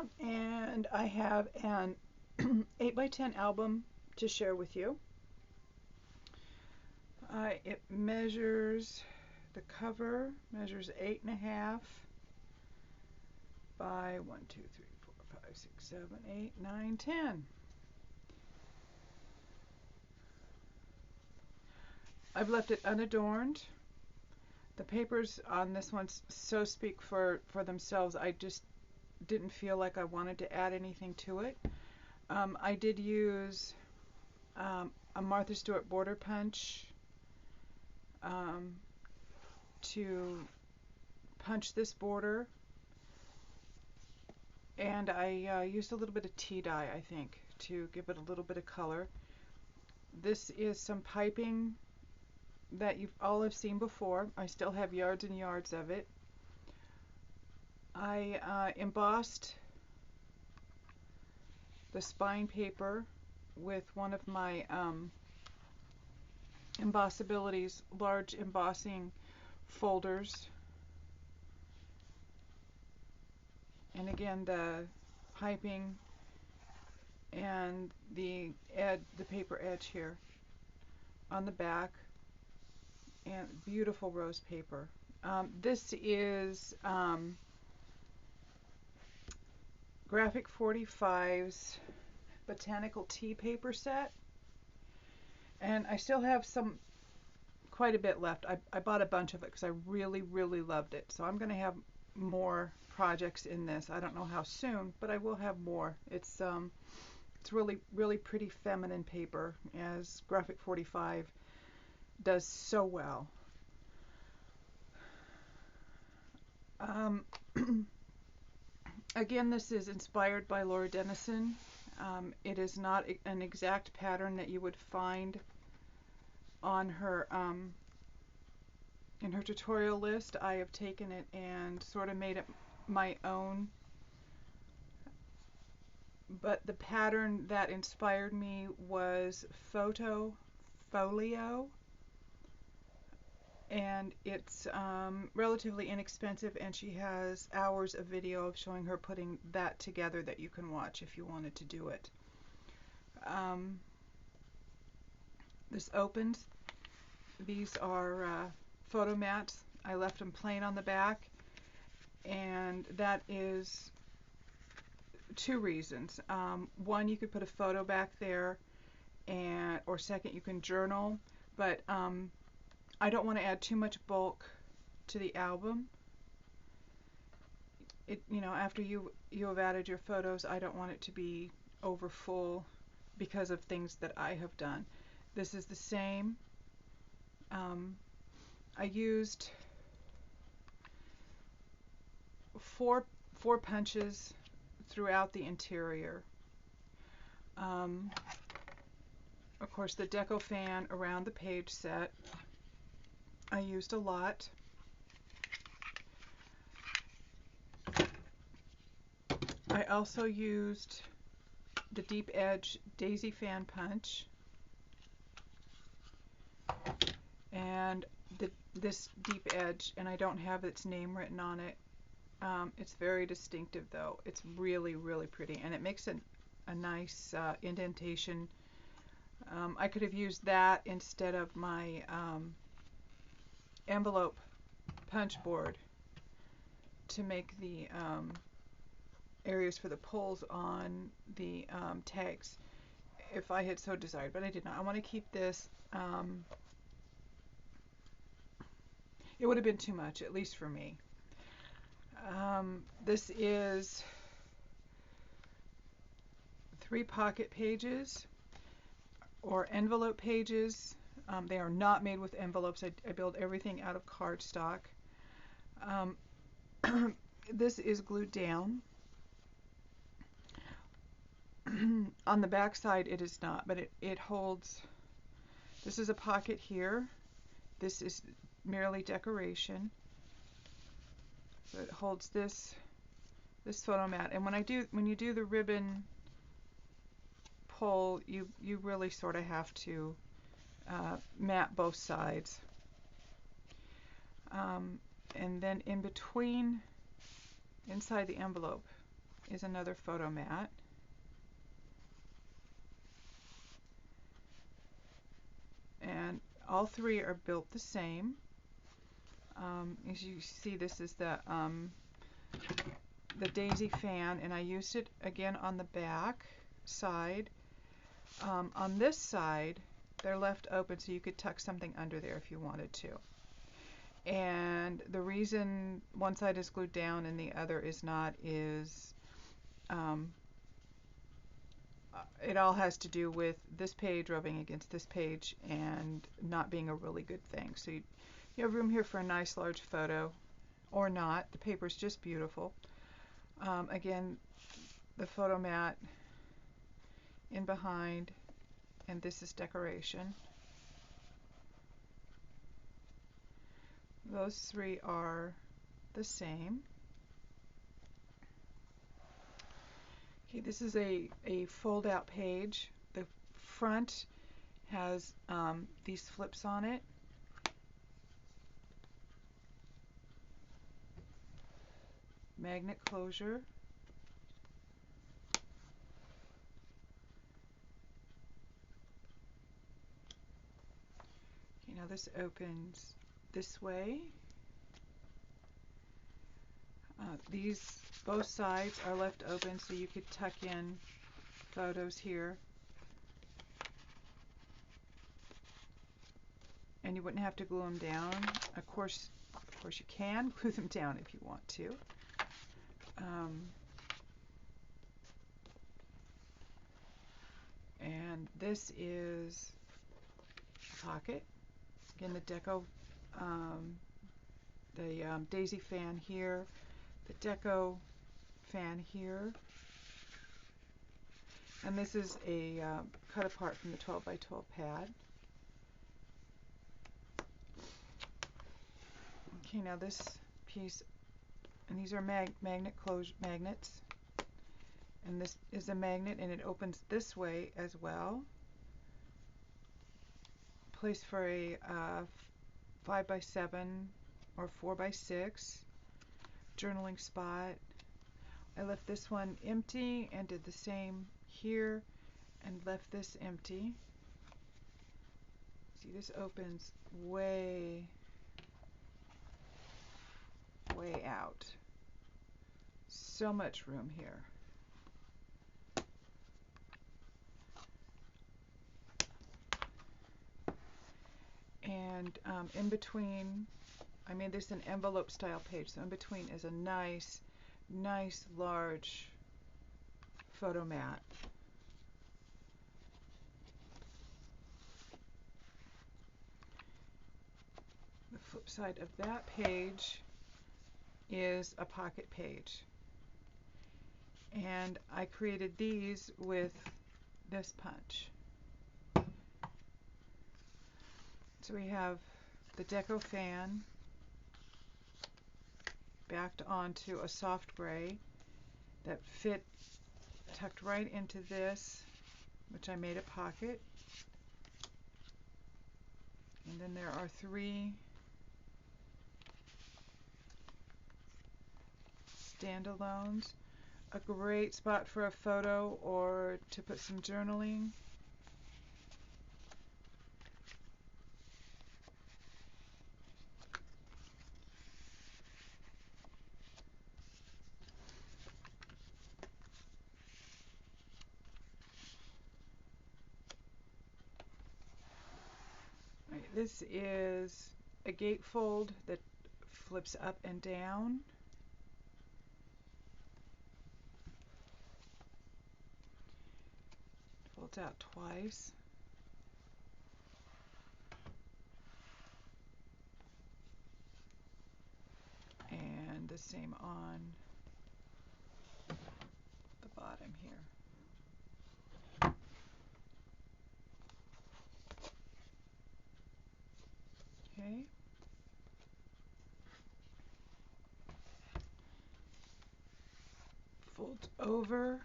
Lisa, and I have an 8x10 album to share with you. It measures, the cover measures 8.5 by 1, 2, 3, 4, 5, 6, 7, 8, 9, 10. I've left it unadorned. The papers on this one so speak for themselves. I just didn't feel like I wanted to add anything to it. I did use a Martha Stewart border punch to punch this border, and I used a little bit of tea dye, I think, to give it a little bit of color. This is some piping that you've all have seen before. I still have yards and yards of it. I embossed the spine paper with one of my Embossability's large embossing folders, and again the piping and the paper edge here on the back, and beautiful rose paper. This is Graphic 45's Botanical Tea paper set, and I still have quite a bit left. I bought a bunch of it because I really loved it, so I'm going to have more projects in this. I don't know how soon, but I will have more. It's really pretty feminine paper, as Graphic 45 does so well. Again, this is inspired by Laura Dennison. It is not an exact pattern that you would find on her in her tutorial list. I have taken it and sort of made it my own. But the pattern that inspired me was Photo Folio, and it's relatively inexpensive, and she has hours of video of showing her putting that together that you can watch if you wanted to do it. This opens. These are photo mats. I left them plain on the back, and that is two reasons. One, you could put a photo back there, or second, you can journal, but I don't want to add too much bulk to the album. After you have added your photos, I don't want it to be over full because of things that I have done. This is the same. I used four punches throughout the interior. Of course, the deco fan around the page set I used a lot. I also used the deep edge daisy fan punch, and this deep edge, and I don't have its name written on it. It's very distinctive though. It's really pretty, and it makes a nice indentation. I could have used that instead of my envelope punch board to make the areas for the pulls on the tags if I had so desired, but I did not. I want to keep this. It would have been too much, at least for me. This is 3 pocket pages or envelope pages. They are not made with envelopes. I build everything out of cardstock. This is glued down. On the back side it is not, but it holds. This is a pocket here. This is merely decoration. So it holds this photo mat, and when you do the ribbon pull, you really sort of have to mat both sides. And then in between, inside the envelope, is another photo mat. And all three are built the same. As you see, this is the daisy fan, and I used it again on the back side. On this side, they're left open so you could tuck something under there if you wanted to. And the reason one side is glued down and the other is not is it all has to do with this page rubbing against this page and not being a really good thing. So you have room here for a nice large photo, or not. The paper's just beautiful. Again, the photo mat in behind, and this is decoration. Those three are the same. Okay, this is a fold-out page. The front has these flips on it. Magnet closure. Okay, now this opens this way. These both sides are left open so you could tuck in photos here. And you wouldn't have to glue them down. Of course you can glue them down if you want to. And this is a pocket. Again, the deco, daisy fan here, the deco fan here, and this is a cut apart from the 12 by 12 pad. Okay, now this piece, and these are magnets, and this is a magnet, and it opens this way as well. Place for a 5 by 7 or 4 by 6 journaling spot. I left this one empty and did the same here and left this empty. See, this opens way out. So much room here. And in between, I made this an envelope style page, so in between is a nice large photo mat. The flip side of that page is a pocket page. And I created these with this punch. So we have the deco fan backed onto a soft gray that fit, tucked right into this, which I made a pocket. And then there are 3 standalones. A great spot for a photo or to put some journaling. Right, this is a gatefold that flips up and down. Folds out twice. And the same on the bottom here. Okay. Folds over.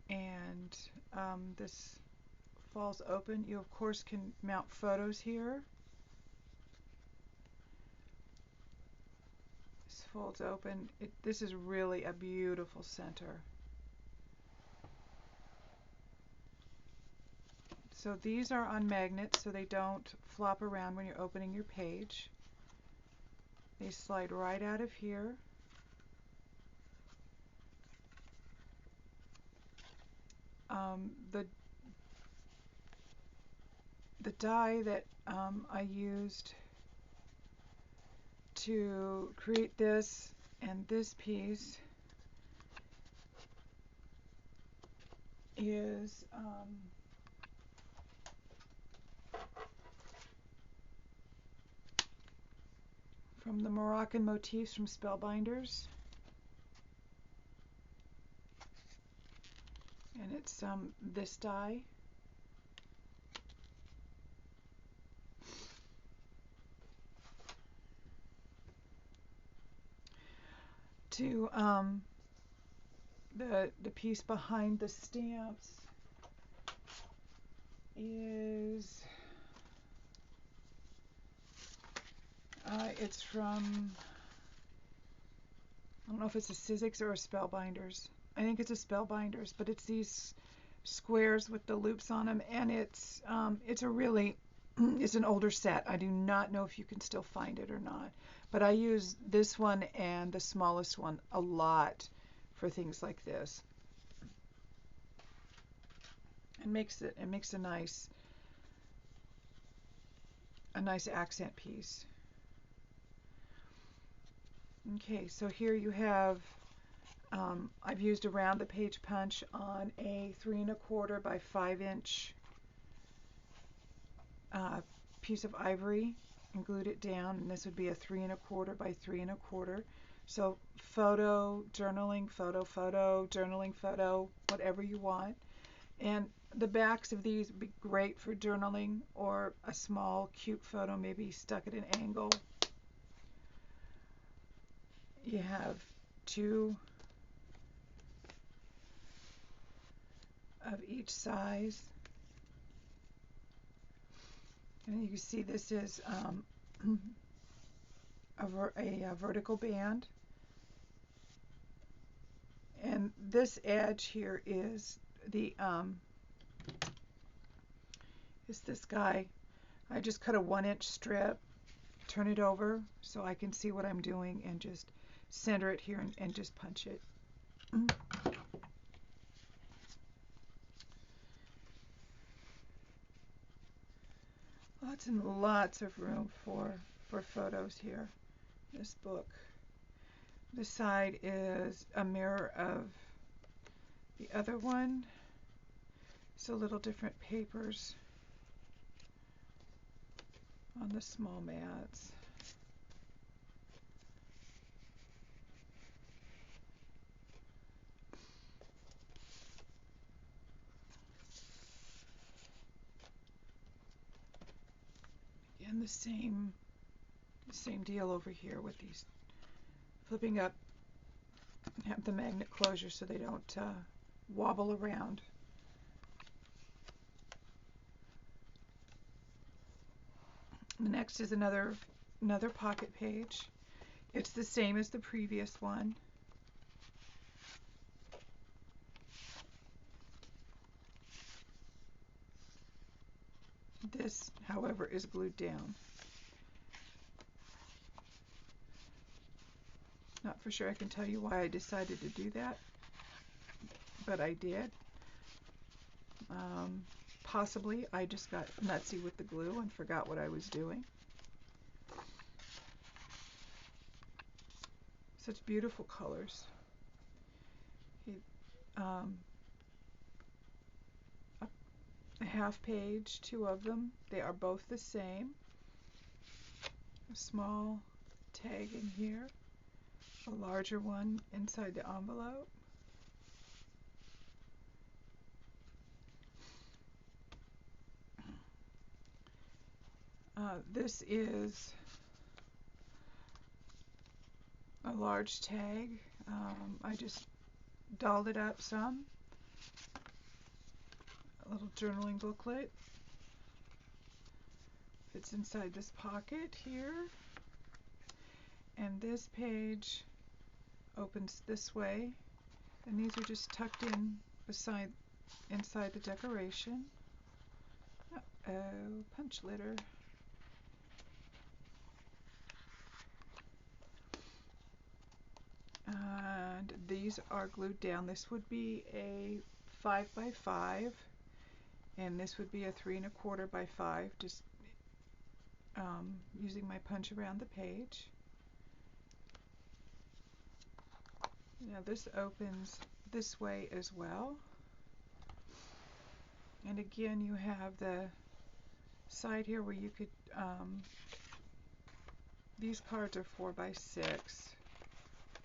And this falls open. You of course can mount photos here. This folds open. This is really a beautiful center. So these are on magnets so they don't flop around when you're opening your page. They slide right out of here. The die that I used to create this and this piece is from the Moroccan motifs from Spellbinders, and it's this die. To the piece behind the stamps is it's from, I don't know if it's a Sizzix or a Spellbinders. I think it's a Spellbinders, but it's these squares with the loops on them, and it's a really it's an older set. I do not know if you can still find it or not, but I use this one and the smallest one a lot for things like this. It makes a nice accent piece. Okay, so here you have I've used a round the page punch on a 3 1/4 by 5 inch piece of ivory and glued it down, and this would be a 3 1/4 by 3 1/4. So photo, journaling, photo, journaling, photo, whatever you want. And the backs of these would be great for journaling or a small cute photo, maybe stuck at an angle. You have 2 of each size. And you can see this is a vertical band. And this edge here is this guy. I just cut a 1-inch strip, turn it over so I can see what I'm doing, and just center it here and just punch it. Lots and lots of room for photos here. This book. This side is a mirror of the other one. So little different papers on the small mats. And the same deal over here with these flipping up, have the magnet closure so they don't wobble around. The next is another pocket page. It's the same as the previous one. This, however, is glued down. Not for sure I can tell you why I decided to do that, but I did. Possibly I just got nutsy with the glue and forgot what I was doing. Such beautiful colors. A half page, 2 of them. They are both the same. A small tag in here, a larger one inside the envelope. This is a large tag. I just dolled it up some. A little journaling booklet. Fits inside this pocket here. And this page opens this way, and these are just tucked in inside the decoration. Uh-oh, punch litter. And these are glued down. This would be a 5 by 5, and this would be a 3 1/4 by 5, just using my punch around the page. Now this opens this way as well. And again, you have the side here where you could, these cards are 4 by 6,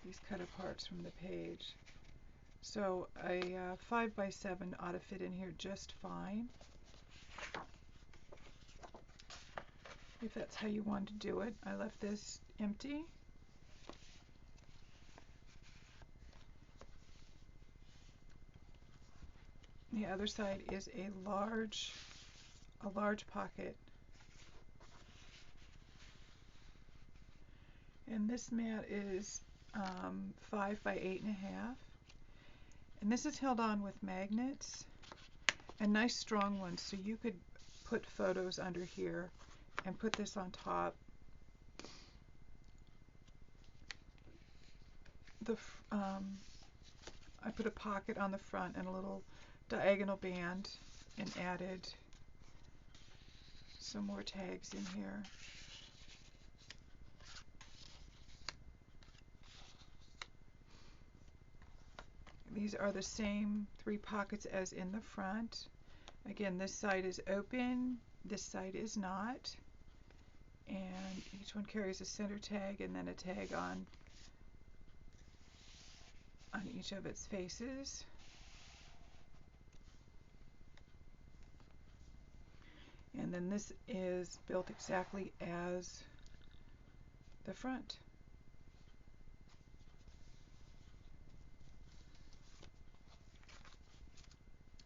these cut aparts from the page. So a 5 by 7 ought to fit in here just fine, if that's how you want to do it. I left this empty. The other side is a large pocket. And this mat is 5 by 8 1/2. And this is held on with magnets, and nice strong ones, so you could put photos under here and put this on top. I put a pocket on the front and a little diagonal band, and added some more tags in here. These are the same 3 pockets as in the front. Again, this side is open, this side is not, and each one carries a center tag and then a tag on each of its faces. And then this is built exactly as the front.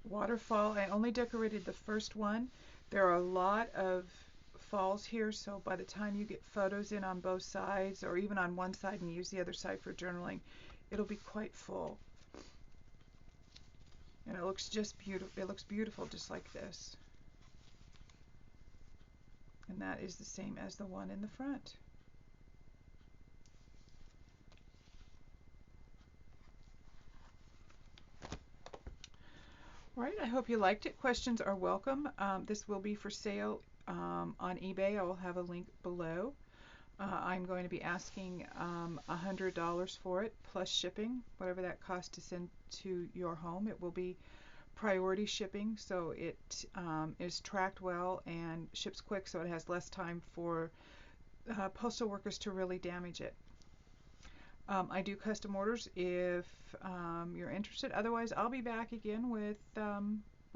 Waterfall, I only decorated the first one. There are a lot of falls here, so by the time you get photos in on both sides, or even on one side and use the other side for journaling, it'll be quite full. And it looks just beautiful. It looks beautiful just like this. And that is the same as the one in the front. Right, I hope you liked it. Questions are welcome. This will be for sale on eBay. I will have a link below. I'm going to be asking $100 for it, plus shipping, whatever that costs to send to your home. It will be priority shipping, so it is tracked well and ships quick, so it has less time for postal workers to really damage it. I do custom orders if you're interested. Otherwise, I'll be back again with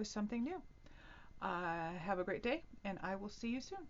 something new. Have a great day, and I will see you soon.